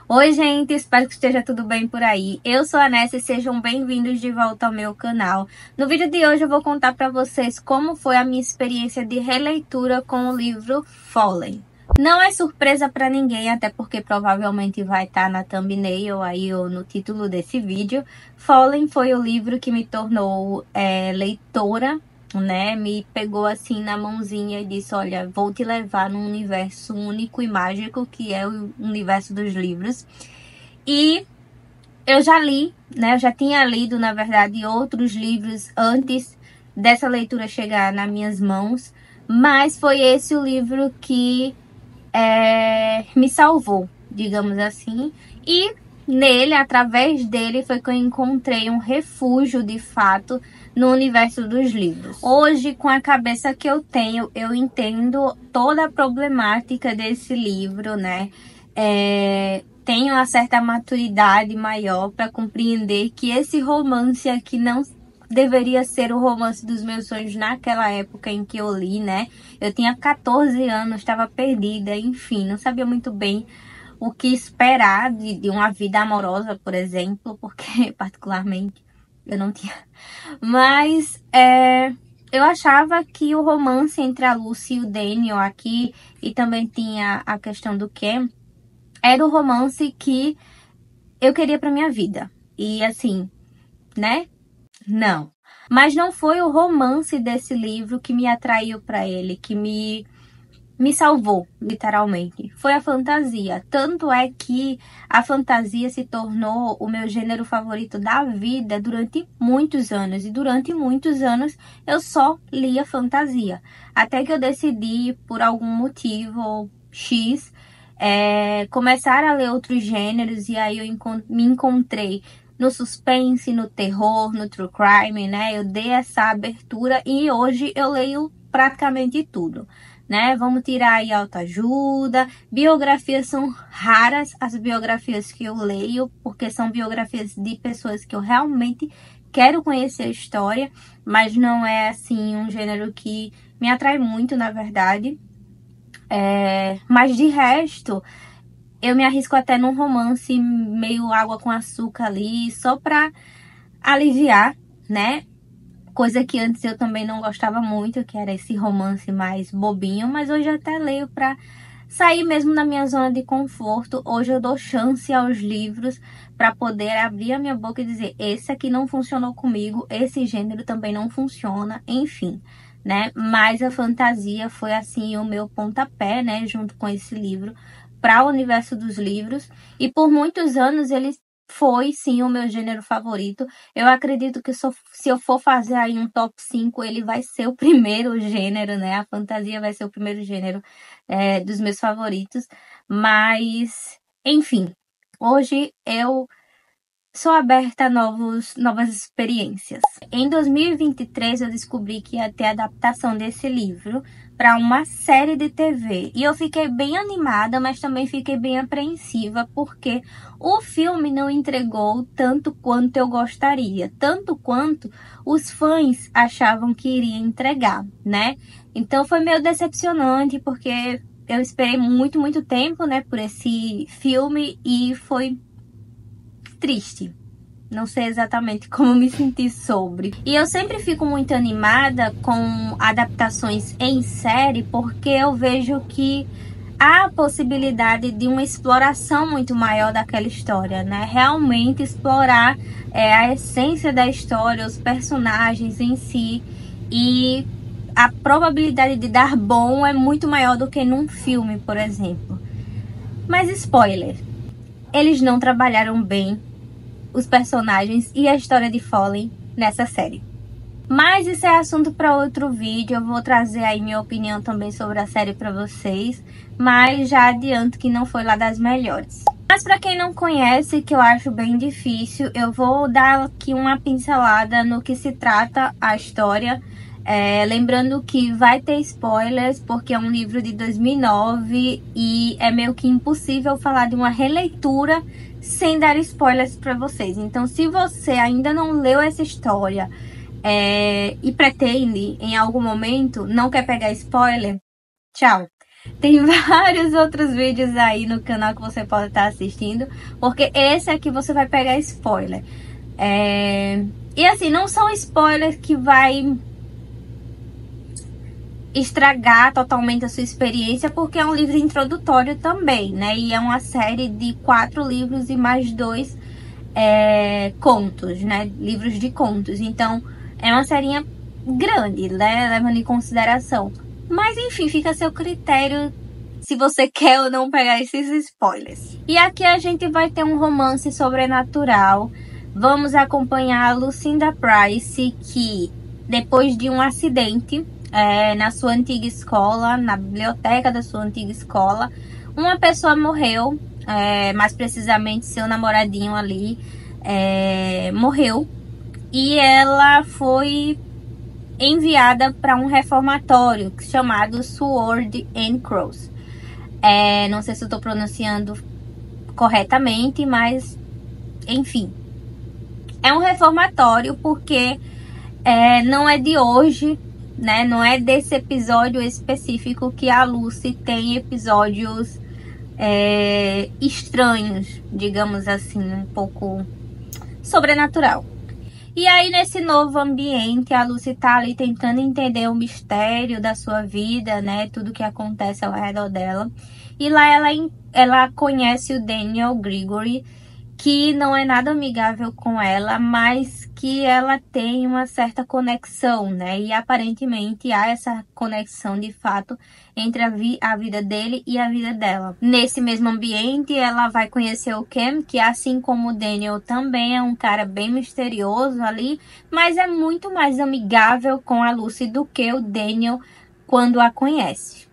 Oi, gente, espero que esteja tudo bem por aí. Eu sou a Nessa e sejam bem-vindos de volta ao meu canal. No vídeo de hoje eu vou contar para vocês como foi a minha experiência de releitura com o livro Fallen. Não é surpresa para ninguém, até porque provavelmente vai estar na thumbnail aí ou no título desse vídeo. Fallen foi o livro que me tornou leitora, né? Me pegou assim na mãozinha e disse: olha, vou te levar num universo único e mágico que é o universo dos livros. E eu já li, né? Eu já tinha lido, na verdade, outros livros antes dessa leitura chegar nas minhas mãos, mas foi esse o livro que me salvou, digamos assim. E nele, através dele, foi que eu encontrei um refúgio de fato no universo dos livros. Hoje, com a cabeça que eu tenho, eu entendo toda a problemática desse livro, né? Tenho uma certa maturidade maior para compreender que esse romance aqui não deveria ser o romance dos meus sonhos naquela época em que eu li, né? Eu tinha 14 anos, estava perdida, enfim, não sabia muito bem o que esperar de uma vida amorosa, por exemplo, porque particularmente eu não tinha. Mas eu achava que o romance entre a Lucy e o Daniel aqui, e também tinha a questão do Ken, era o romance que eu queria para minha vida. E assim, né? Não. Mas não foi o romance desse livro que me atraiu para ele, que me salvou, literalmente. Foi a fantasia. Tanto é que a fantasia se tornou o meu gênero favorito da vida durante muitos anos. E durante muitos anos eu só lia fantasia. Até que eu decidi, por algum motivo X, começar a ler outros gêneros. E aí eu me encontrei no suspense, no terror, no true crime, né? Eu dei essa abertura e hoje eu leio praticamente tudo, né? Vamos tirar aí autoajuda, biografias são raras as biografias que eu leio, porque são biografias de pessoas que eu realmente quero conhecer a história, mas não é assim um gênero que me atrai muito, na verdade. Mas de resto, eu me arrisco até num romance meio água com açúcar ali, só pra aliviar, né? Coisa que antes eu também não gostava muito, que era esse romance mais bobinho, mas hoje eu até leio pra sair mesmo da minha zona de conforto. Hoje eu dou chance aos livros pra poder abrir a minha boca e dizer: esse aqui não funcionou comigo, esse gênero também não funciona, enfim, né? Mas a fantasia foi assim o meu pontapé, né, junto com esse livro, para o universo dos livros, e por muitos anos ele foi sim o meu gênero favorito. Eu acredito que se eu for fazer aí um top 5, ele vai ser o primeiro gênero, né? A fantasia vai ser o primeiro gênero dos meus favoritos. Mas, enfim, hoje eu sou aberta a novas experiências. Em 2023 eu descobri que ia ter adaptação desse livro para uma série de TV. E eu fiquei bem animada, mas também fiquei bem apreensiva, porque o filme não entregou tanto quanto eu gostaria, tanto quanto os fãs achavam que iria entregar, né? Então foi meio decepcionante, porque eu esperei muito, muito tempo, né, por esse filme e foi triste. Não sei exatamente como me sentir sobre. E eu sempre fico muito animada com adaptações em série, porque eu vejo que há a possibilidade de uma exploração muito maior daquela história, né? Realmente explorar a essência da história, os personagens em si. E a probabilidade de dar bom é muito maior do que num filme, por exemplo. Mas spoiler, eles não trabalharam bem os personagens e a história de Fallen nessa série. Mas isso é assunto para outro vídeo. Eu vou trazer aí minha opinião também sobre a série para vocês, mas já adianto que não foi lá das melhores. Mas para quem não conhece, que eu acho bem difícil, eu vou dar aqui uma pincelada no que se trata a história. Lembrando que vai ter spoilers, porque é um livro de 2009 e é meio que impossível falar de uma releitura sem dar spoilers para vocês. Então, se você ainda não leu essa história e pretende em algum momento, não quer pegar spoiler, tchau. Tem vários outros vídeos aí no canal que você pode estar assistindo, porque esse aqui você vai pegar spoiler. E assim, não são spoilers que vai estragar totalmente a sua experiência, porque é um livro introdutório também, né? E é uma série de 4 livros e mais 2 contos, né? Livros de contos. Então, é uma serinha grande, né? Levando em consideração. Mas, enfim, fica a seu critério se você quer ou não pegar esses spoilers. E aqui a gente vai ter um romance sobrenatural. Vamos acompanhar a Lucinda Price, que depois de um acidente na sua antiga escola, na biblioteca da sua antiga escola, uma pessoa morreu, mais precisamente seu namoradinho ali morreu, e ela foi enviada para um reformatório chamado Sword and Cross. Não sei se eu estou pronunciando corretamente, mas enfim, é um reformatório porque não é de hoje, né? Não é desse episódio específico que a Lucy tem episódios estranhos, digamos assim, um pouco sobrenatural. E aí, nesse novo ambiente, a Lucy tá ali tentando entender o mistério da sua vida, né? Tudo que acontece ao redor dela. E lá ela conhece o Daniel Gregory, que não é nada amigável com ela, mas que ela tem uma certa conexão, né? E aparentemente há essa conexão de fato entre a vida dele e a vida dela. Nesse mesmo ambiente, ela vai conhecer o Cam, que assim como o Daniel também é um cara bem misterioso ali, mas é muito mais amigável com a Lucy do que o Daniel quando a conhece.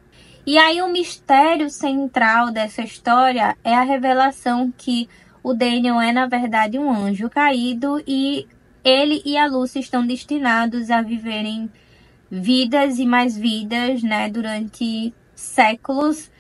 E aí o mistério central dessa história é a revelação que o Daniel é, na verdade, um anjo caído e ele e a Lucy estão destinados a viverem vidas e mais vidas, né, durante séculos,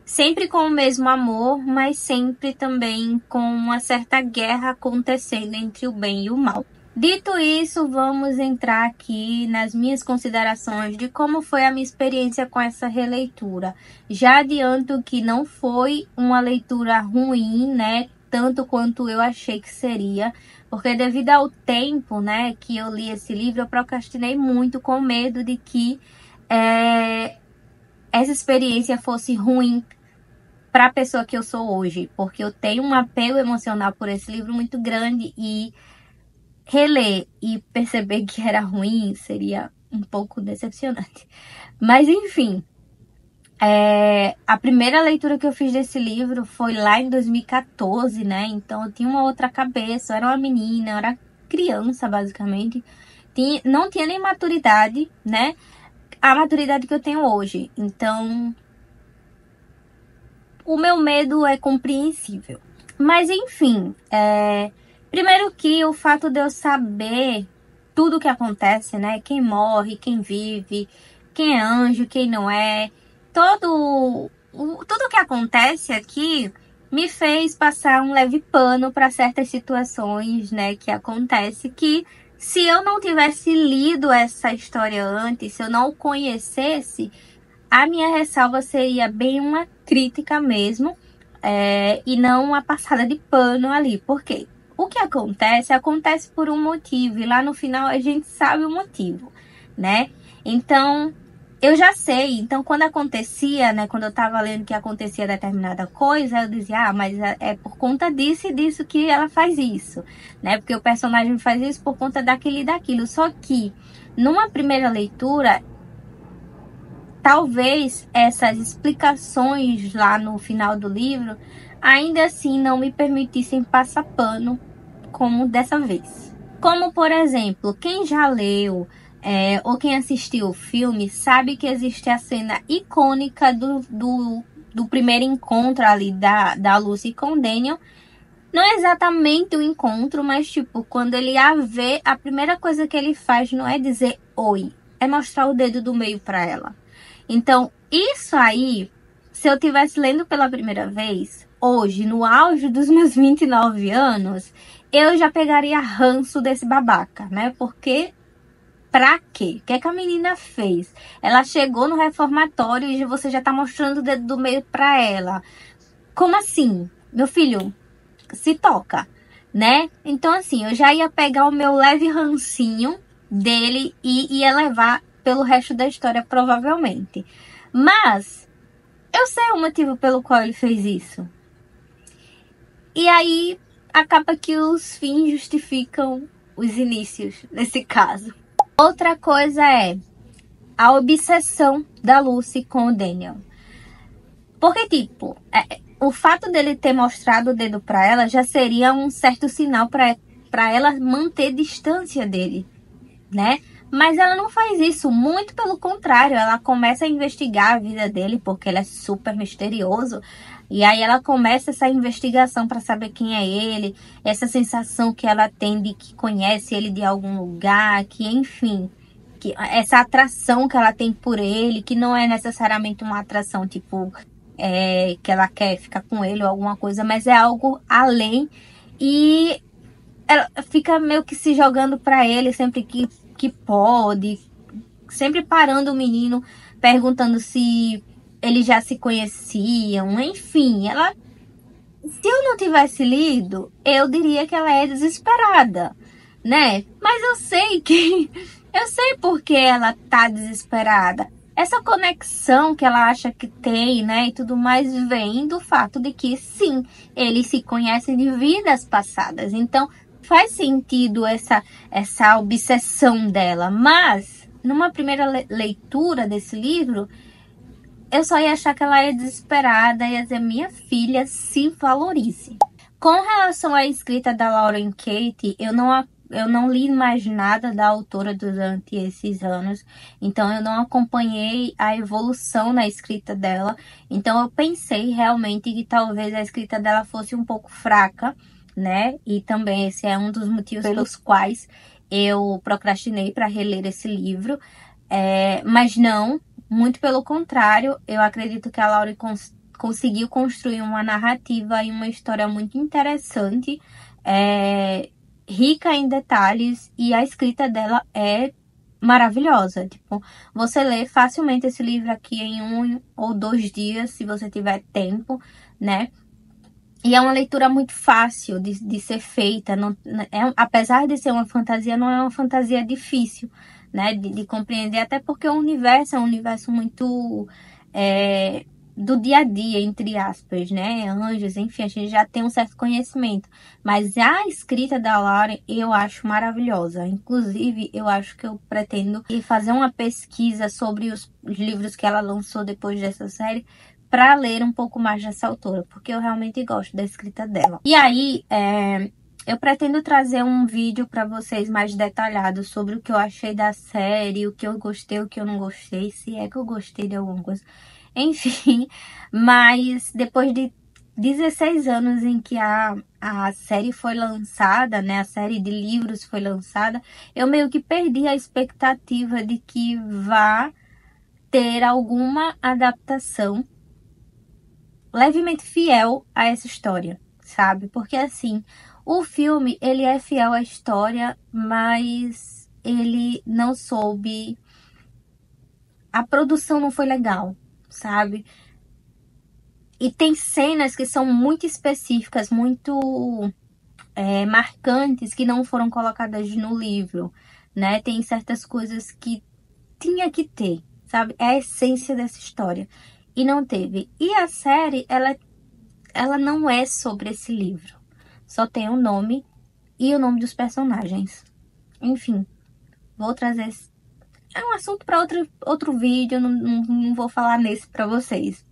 sempre com o mesmo amor, mas sempre também com uma certa guerra acontecendo entre o bem e o mal. Dito isso, vamos entrar aqui nas minhas considerações de como foi a minha experiência com essa releitura. Já adianto que não foi uma leitura ruim, né? Tanto quanto eu achei que seria, porque devido ao tempo, né, que eu li esse livro, eu procrastinei muito com medo de que essa experiência fosse ruim para a pessoa que eu sou hoje, porque eu tenho um apego emocional por esse livro muito grande e reler e perceber que era ruim seria um pouco decepcionante. Mas enfim, a primeira leitura que eu fiz desse livro foi lá em 2014, né? Então eu tinha uma outra cabeça, eu era uma menina, eu era criança basicamente. Não tinha nem maturidade, né? A maturidade que eu tenho hoje. Então, o meu medo é compreensível. Mas enfim, primeiro que o fato de eu saber tudo o que acontece, né? Quem morre, quem vive, quem é anjo, quem não é. Tudo o que acontece aqui me fez passar um leve pano para certas situações, né? Que acontece que se eu não tivesse lido essa história antes, se eu não o conhecesse, a minha ressalva seria bem uma crítica mesmo, e não uma passada de pano ali. Por quê? O que acontece, acontece por um motivo, e lá no final a gente sabe o motivo, né? Então, eu já sei. Então, quando acontecia, né, quando eu tava lendo que acontecia determinada coisa, eu dizia, mas é por conta disso e disso que ela faz isso, né? Porque o personagem faz isso por conta daquilo e daquilo. Só que, numa primeira leitura, talvez essas explicações lá no final do livro ainda assim não me permitissem passar pano como dessa vez. Como, por exemplo, quem já leu ou quem assistiu o filme sabe que existe a cena icônica do primeiro encontro ali da Lucy com o Daniel. Não é exatamente o encontro, mas tipo, quando ele a vê, a primeira coisa que ele faz não é dizer oi, é mostrar o dedo do meio para ela. Então, isso aí, se eu estivesse lendo pela primeira vez, hoje, no auge dos meus 29 anos, eu já pegaria ranço desse babaca, né? Porque Pra quê? O que é que a menina fez? Ela chegou no reformatório e você já tá mostrando o dedo do meio pra ela. Como assim? Meu filho, se toca, né? Então, assim, eu já ia pegar o meu leve rancinho dele e ia levar pelo resto da história, provavelmente. Mas eu sei o motivo pelo qual ele fez isso. E aí, acaba que os fins justificam os inícios, nesse caso. Outra coisa é a obsessão da Lucy com o Daniel. Porque, tipo, o fato dele ter mostrado o dedo pra ela já seria um certo sinal pra ela manter distância dele, né? Mas ela não faz isso, muito pelo contrário, ela começa a investigar a vida dele, porque ele é super misterioso. E aí ela começa essa investigação para saber quem é ele, essa sensação que ela tem de que conhece ele de algum lugar, que enfim, que essa atração que ela tem por ele, que não é necessariamente uma atração tipo que ela quer ficar com ele ou alguma coisa, mas é algo além. E ela fica meio que se jogando para ele sempre que pode, sempre parando o menino, perguntando se eles já se conheciam, enfim, ela, se eu não tivesse lido, eu diria que ela é desesperada, né? Mas eu sei que, eu sei porque ela tá desesperada. Essa conexão que ela acha que tem, né, e tudo mais, vem do fato de que, sim, eles se conhecem de vidas passadas. Então, faz sentido essa obsessão dela. Mas, numa primeira leitura desse livro, eu só ia achar que ela é desesperada, ia dizer, minha filha, se valorize. Com relação à escrita da Lauren Kate, eu não li mais nada da autora durante esses anos, então eu não acompanhei a evolução na escrita dela. Então eu pensei realmente que talvez a escrita dela fosse um pouco fraca, né? E também esse é um dos motivos pelos quais eu procrastinei para reler esse livro. Mas não, muito pelo contrário, eu acredito que a Lauren conseguiu construir uma narrativa e uma história muito interessante, rica em detalhes, e a escrita dela é maravilhosa. Tipo, você lê facilmente esse livro aqui em 1 ou 2 dias, se você tiver tempo, né? E é uma leitura muito fácil de ser feita. Não, apesar de ser uma fantasia, não é uma fantasia difícil, né, de compreender, até porque o universo é um universo muito do dia a dia, entre aspas, né? Anjos, enfim, a gente já tem um certo conhecimento. Mas a escrita da Lauren eu acho maravilhosa. Inclusive, eu acho que eu pretendo ir fazer uma pesquisa sobre os livros que ela lançou depois dessa série, para ler um pouco mais dessa autora, porque eu realmente gosto da escrita dela. E aí, eu pretendo trazer um vídeo para vocês mais detalhado sobre o que eu achei da série, o que eu gostei, o que eu não gostei, se é que eu gostei de alguma coisa. Enfim, mas depois de 16 anos em que a série foi lançada, né, a série de livros foi lançada, eu meio que perdi a expectativa de que vá ter alguma adaptação levemente fiel a essa história, sabe? Porque assim, o filme, ele é fiel à história, mas ele não soube, a produção não foi legal, sabe? E tem cenas que são muito específicas, muito marcantes, que não foram colocadas no livro, né? Tem certas coisas que tinha que ter, sabe? É a essência dessa história. E não teve. E a série, ela não é sobre esse livro. Só tem o nome e o nome dos personagens. Enfim, vou trazer... É um assunto para outro vídeo, não vou falar nesse para vocês.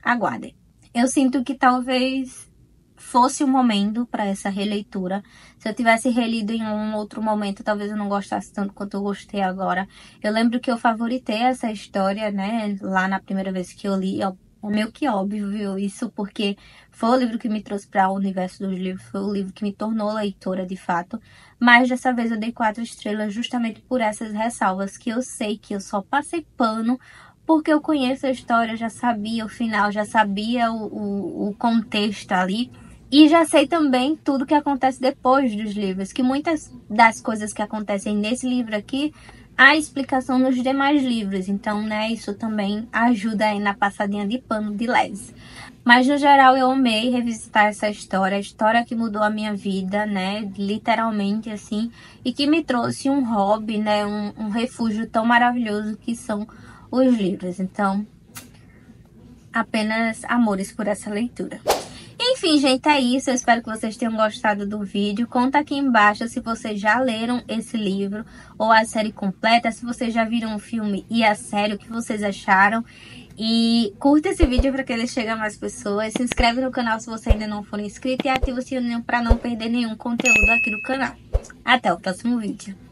Aguardem. Eu sinto que talvez fosse o momento para essa releitura. Se eu tivesse relido em um outro momento, talvez eu não gostasse tanto quanto eu gostei agora. Eu lembro que eu favoritei essa história, né, lá na primeira vez que eu li. É meio que óbvio isso, porque foi o livro que me trouxe para o universo dos livros, foi o livro que me tornou leitora de fato. Mas dessa vez eu dei 4 estrelas justamente por essas ressalvas, que eu sei que eu só passei pano porque eu conheço a história, já sabia o final, já sabia o contexto ali. E já sei também tudo que acontece depois dos livros, que muitas das coisas que acontecem nesse livro aqui a explicação nos demais livros. Então, né, isso também ajuda aí na passadinha de pano de leves. Mas, no geral, eu amei revisitar essa história, a história que mudou a minha vida, né, literalmente, assim, e que me trouxe um hobby, né, um refúgio tão maravilhoso que são os livros. Então, apenas amores por essa leitura. Enfim, gente, é isso. Eu espero que vocês tenham gostado do vídeo. Conta aqui embaixo se vocês já leram esse livro ou a série completa, se vocês já viram o filme e a série, o que vocês acharam. E curta esse vídeo para que ele chegue a mais pessoas. Se inscreve no canal se você ainda não for inscrito e ativa o sininho para não perder nenhum conteúdo aqui do canal. Até o próximo vídeo.